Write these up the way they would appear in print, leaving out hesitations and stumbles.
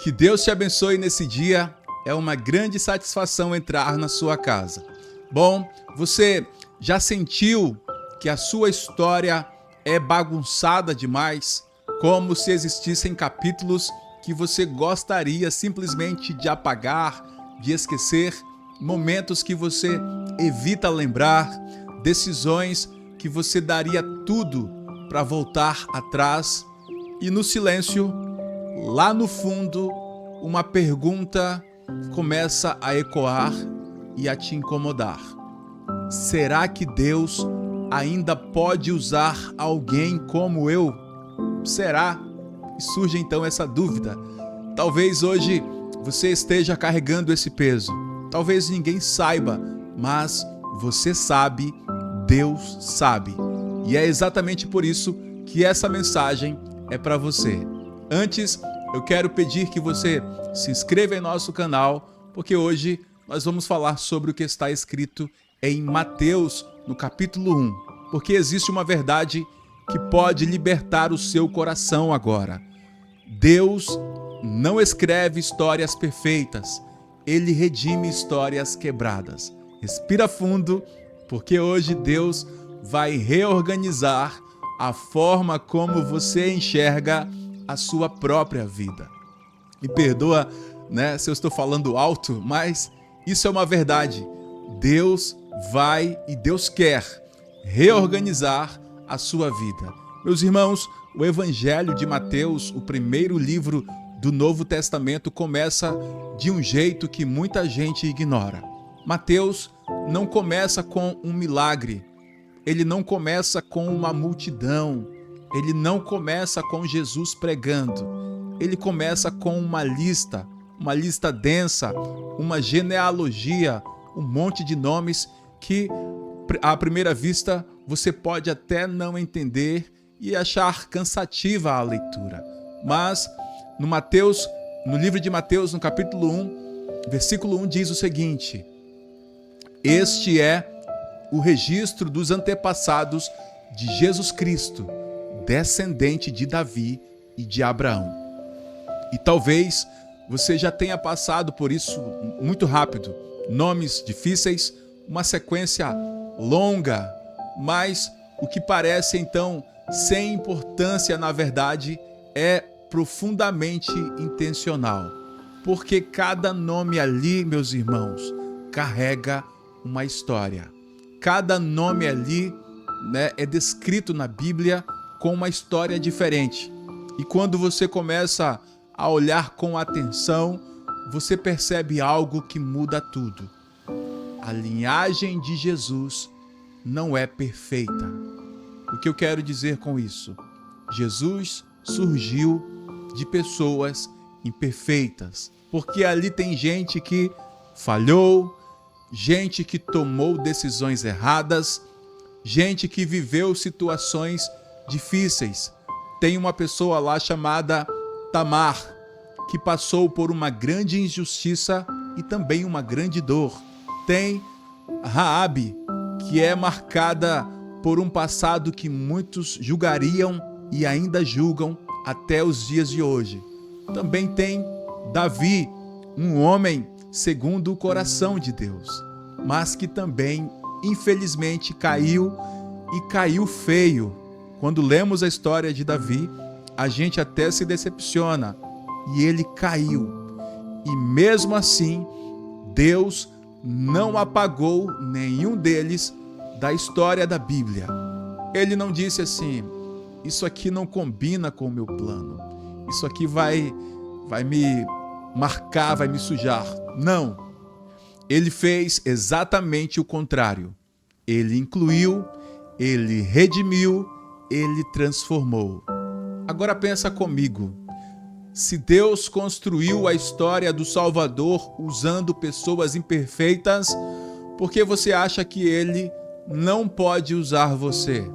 Que Deus te abençoe nesse dia. É uma grande satisfação entrar na sua casa. Bom, você já sentiu que a sua história é bagunçada demais? Como se existissem capítulos que você gostaria simplesmente de apagar, de esquecer, momentos que você evita lembrar, decisões que você daria tudo para voltar atrás e no silêncio, lá no fundo, uma pergunta começa a ecoar e a te incomodar. Será que Deus ainda pode usar alguém como eu? Será? E surge então essa dúvida. Talvez hoje você esteja carregando esse peso. Talvez ninguém saiba, mas você sabe, Deus sabe. E é exatamente por isso que essa mensagem é para você. Antes, eu quero pedir que você se inscreva em nosso canal, porque hoje nós vamos falar sobre o que está escrito em Mateus, no capítulo 1. Porque existe uma verdade que pode libertar o seu coração agora. Deus não escreve histórias perfeitas, Ele redime histórias quebradas. Respira fundo, porque hoje Deus vai reorganizar a forma como você enxerga a sua própria vida. Me perdoa, se eu estou falando alto, mas isso é uma verdade. Deus vai e Deus quer reorganizar a sua vida. Meus irmãos, o Evangelho de Mateus, o primeiro livro do Novo Testamento, começa de um jeito que muita gente ignora. Mateus não começa com um milagre, ele não começa com uma multidão, ele não começa com Jesus pregando, ele começa com uma lista densa, uma genealogia, um monte de nomes que, à primeira vista, você pode até não entender e achar cansativa a leitura. Mas no livro de Mateus, no capítulo 1, versículo 1 diz o seguinte: este é o registro dos antepassados de Jesus Cristo, descendente de Davi e de Abraão. E talvez você já tenha passado por isso muito rápido. Nomes difíceis, uma sequência longa, mas o que parece então sem importância, na verdade, é profundamente intencional. Porque cada nome ali, meus irmãos, carrega uma história. Cada nome ali, é descrito na Bíblia com uma história diferente. E quando você começa a olhar com atenção, você percebe algo que muda tudo. A linhagem de Jesus não é perfeita. O que eu quero dizer com isso? Jesus surgiu de pessoas imperfeitas, porque ali tem gente que falhou, gente que tomou decisões erradas, gente que viveu situações difíceis. Tem uma pessoa lá chamada Tamar, que passou por uma grande injustiça e também uma grande dor. Tem Raabe, que é marcada por um passado que muitos julgariam e ainda julgam até os dias de hoje. Também tem Davi, um homem segundo o coração de Deus, mas que também, infelizmente, caiu e caiu feio. Quando lemos a história de Davi, a gente até se decepciona, e ele caiu. E mesmo assim, Deus não apagou nenhum deles da história da Bíblia. Ele não disse assim: isso aqui não combina com o meu plano, isso aqui vai me marcar, vai me sujar. Não. Ele fez exatamente o contrário. Ele incluiu, ele redimiu, ele transformou. Agora pensa comigo. Se Deus construiu a história do Salvador usando pessoas imperfeitas, por que você acha que Ele não pode usar você?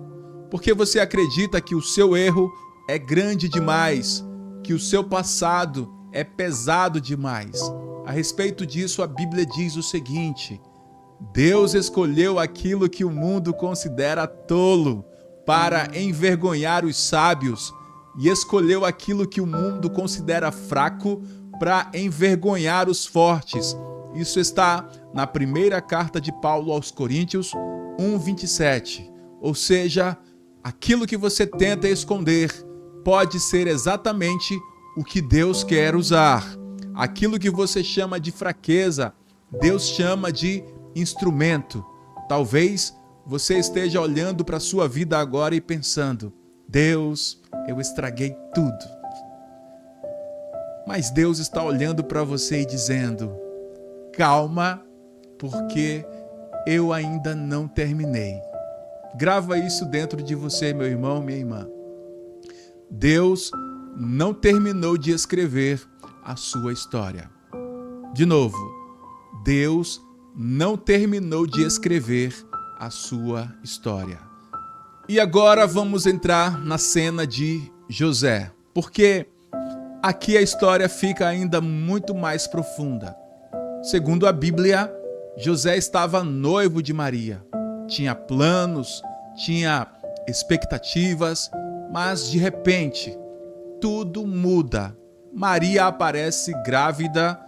Porque você acredita que o seu erro é grande demais, que o seu passado é pesado demais. A respeito disso, a Bíblia diz o seguinte: Deus escolheu aquilo que o mundo considera tolo para envergonhar os sábios, e escolheu aquilo que o mundo considera fraco para envergonhar os fortes. Isso está na primeira carta de Paulo aos Coríntios 1:27. Ou seja, aquilo que você tenta esconder pode ser exatamente o que Deus quer usar. Aquilo que você chama de fraqueza, Deus chama de instrumento. Talvez você esteja olhando para a sua vida agora e pensando: Deus, eu estraguei tudo. Mas Deus está olhando para você e dizendo: calma, porque eu ainda não terminei. Grava isso dentro de você, meu irmão, minha irmã. Deus não terminou de escrever a sua história. De novo, Deus não terminou de escrever a sua história. E agora vamos entrar na cena de José, porque aqui a história fica ainda muito mais profunda. Segundo a Bíblia, José estava noivo de Maria. Tinha planos, tinha expectativas, mas de repente tudo muda. Maria aparece grávida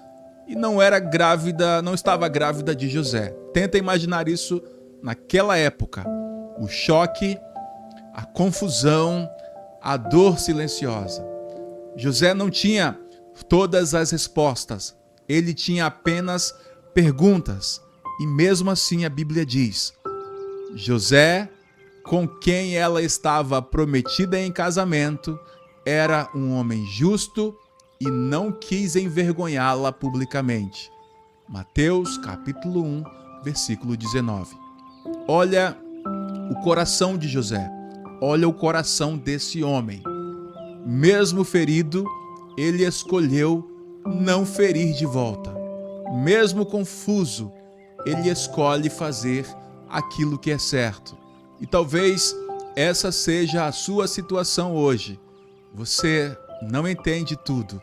e não estava grávida de José. Tenta imaginar isso naquela época. O choque, a confusão, a dor silenciosa. José não tinha todas as respostas. Ele tinha apenas perguntas. E mesmo assim a Bíblia diz: José, com quem ela estava prometida em casamento, era um homem justo e não quis envergonhá-la publicamente. Mateus capítulo 1, versículo 19. Olha o coração de José. Olha o coração desse homem. Mesmo ferido, ele escolheu não ferir de volta. Mesmo confuso, ele escolhe fazer aquilo que é certo. E talvez essa seja a sua situação hoje. Você não entende tudo.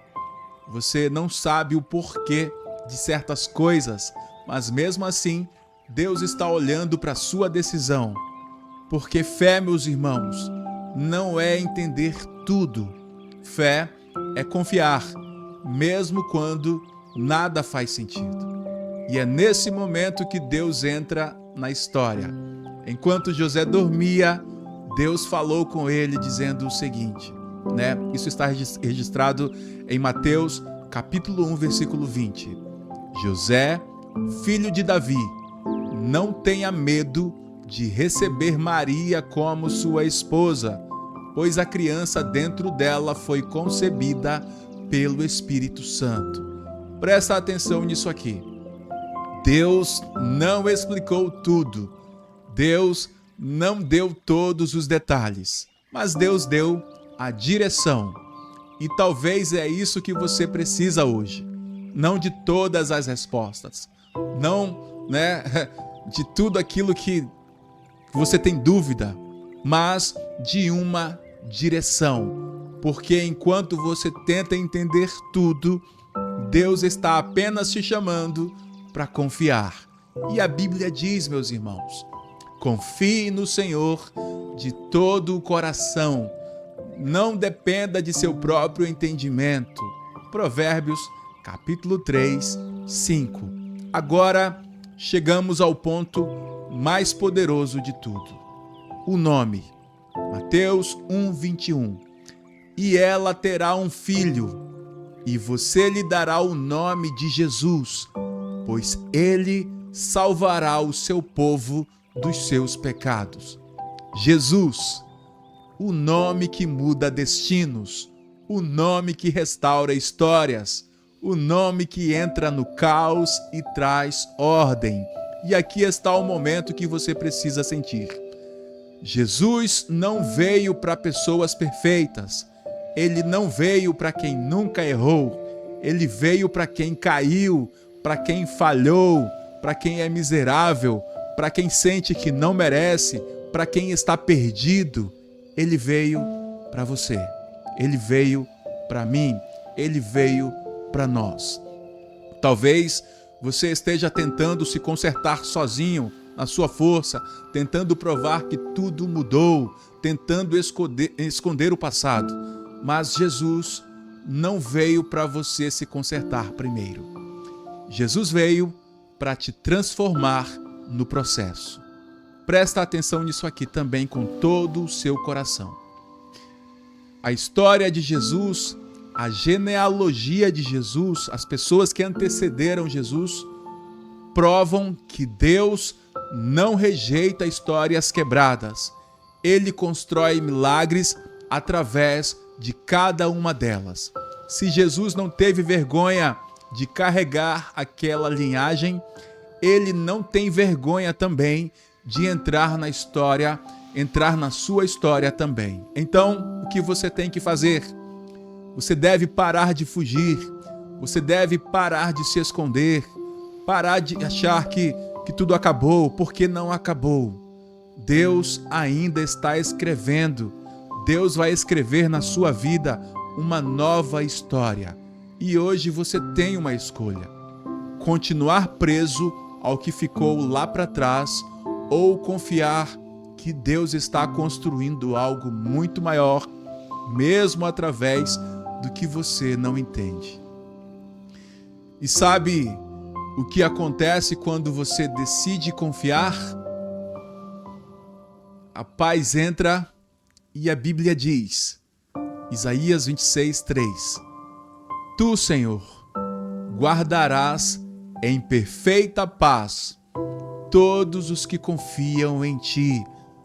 Você não sabe o porquê de certas coisas, mas mesmo assim, Deus está olhando para a sua decisão. Porque fé, meus irmãos, não é entender tudo. Fé é confiar, mesmo quando nada faz sentido. E é nesse momento que Deus entra na história. Enquanto José dormia, Deus falou com ele dizendo o seguinte, né? Isso está registrado em Mateus capítulo 1, versículo 20. José, filho de Davi, não tenha medo de receber Maria como sua esposa, pois a criança dentro dela foi concebida pelo Espírito Santo. Presta atenção nisso aqui. Deus não explicou tudo. Deus não deu todos os detalhes, mas Deus deu a direção. E talvez é isso que você precisa hoje. Não de todas as respostas. Não, de tudo aquilo que você tem dúvida, mas de uma direção. Porque enquanto você tenta entender tudo, Deus está apenas te chamando para confiar. E a Bíblia diz, meus irmãos, confie no Senhor de todo o coração. Não dependa de seu próprio entendimento. Provérbios, capítulo 3, 5. Agora chegamos ao ponto mais poderoso de tudo. O nome. Mateus 1, 21. E ela terá um filho, e você lhe dará o nome de Jesus, pois ele salvará o seu povo dos seus pecados. Jesus, o nome que muda destinos, o nome que restaura histórias, o nome que entra no caos e traz ordem. E aqui está o momento que você precisa sentir. Jesus não veio para pessoas perfeitas. Ele não veio para quem nunca errou. Ele veio para quem caiu, para quem falhou, para quem é miserável, para quem sente que não merece, para quem está perdido. Ele veio para você. Ele veio para mim. Ele veio para nós. Talvez você esteja tentando se consertar sozinho, na sua força, tentando provar que tudo mudou, tentando esconder o passado. Mas Jesus não veio para você se consertar primeiro. Jesus veio para te transformar no processo. Presta atenção nisso aqui também com todo o seu coração. A história de Jesus, a genealogia de Jesus, as pessoas que antecederam Jesus, provam que Deus não rejeita histórias quebradas. Ele constrói milagres através de cada uma delas. Se Jesus não teve vergonha de carregar aquela linhagem, ele não tem vergonha também de entrar na história, entrar na sua história também. Então, o que você tem que fazer? Você deve parar de fugir, você deve parar de se esconder, parar de achar que tudo acabou, porque não acabou. Deus ainda está escrevendo. Deus vai escrever na sua vida uma nova história. E hoje você tem uma escolha: continuar preso ao que ficou lá para trás ou confiar que Deus está construindo algo muito maior, mesmo através do que você não entende. E sabe o que acontece quando você decide confiar? A paz entra e a Bíblia diz, Isaías 26:3, Tu, Senhor, guardarás em perfeita paz todos os que confiam em Ti,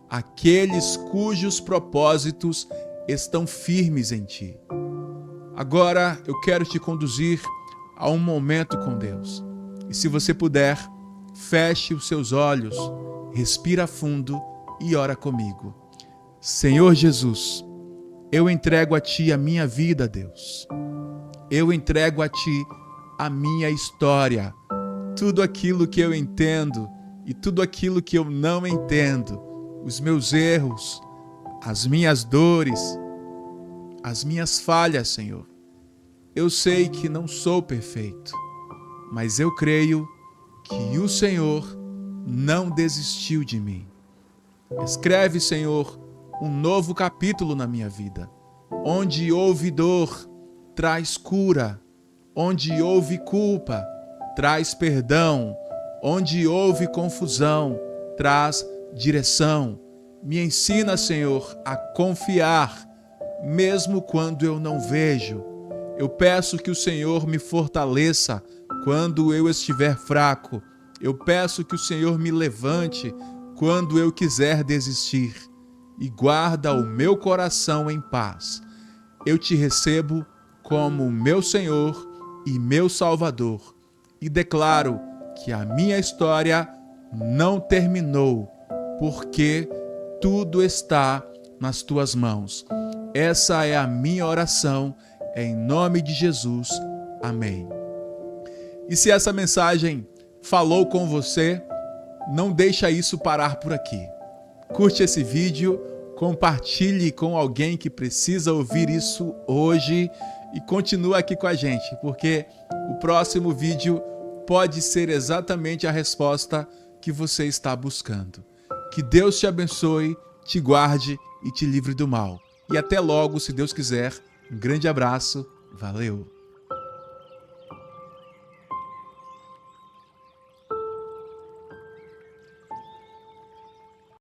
aqueles cujos propósitos estão firmes em Ti. Agora eu quero te conduzir a um momento com Deus. E se você puder, feche os seus olhos, respira fundo e ora comigo. Senhor Jesus, eu entrego a Ti a minha vida, Deus. Eu entrego a Ti a minha história, tudo aquilo que eu entendo e tudo aquilo que eu não entendo, os meus erros, as minhas dores, as minhas falhas, Senhor. Eu sei que não sou perfeito, mas eu creio que o Senhor não desistiu de mim. Escreve, Senhor, um novo capítulo na minha vida. Onde houve dor, traz cura. Onde houve culpa, traz perdão. Onde houve confusão, traz direção. Me ensina, Senhor, a confiar, mesmo quando eu não vejo. Eu peço que o Senhor me fortaleça quando eu estiver fraco. Eu peço que o Senhor me levante quando eu quiser desistir. E guarda o meu coração em paz. Eu te recebo como meu Senhor e meu Salvador. E declaro que a minha história não terminou, porque tudo está nas tuas mãos. Essa é a minha oração, em nome de Jesus. Amém. E se essa mensagem falou com você, não deixa isso parar por aqui. Curte esse vídeo, compartilhe com alguém que precisa ouvir isso hoje e continua aqui com a gente, porque o próximo vídeo pode ser exatamente a resposta que você está buscando. Que Deus te abençoe, te guarde e te livre do mal. E até logo, se Deus quiser. Um grande abraço. Valeu!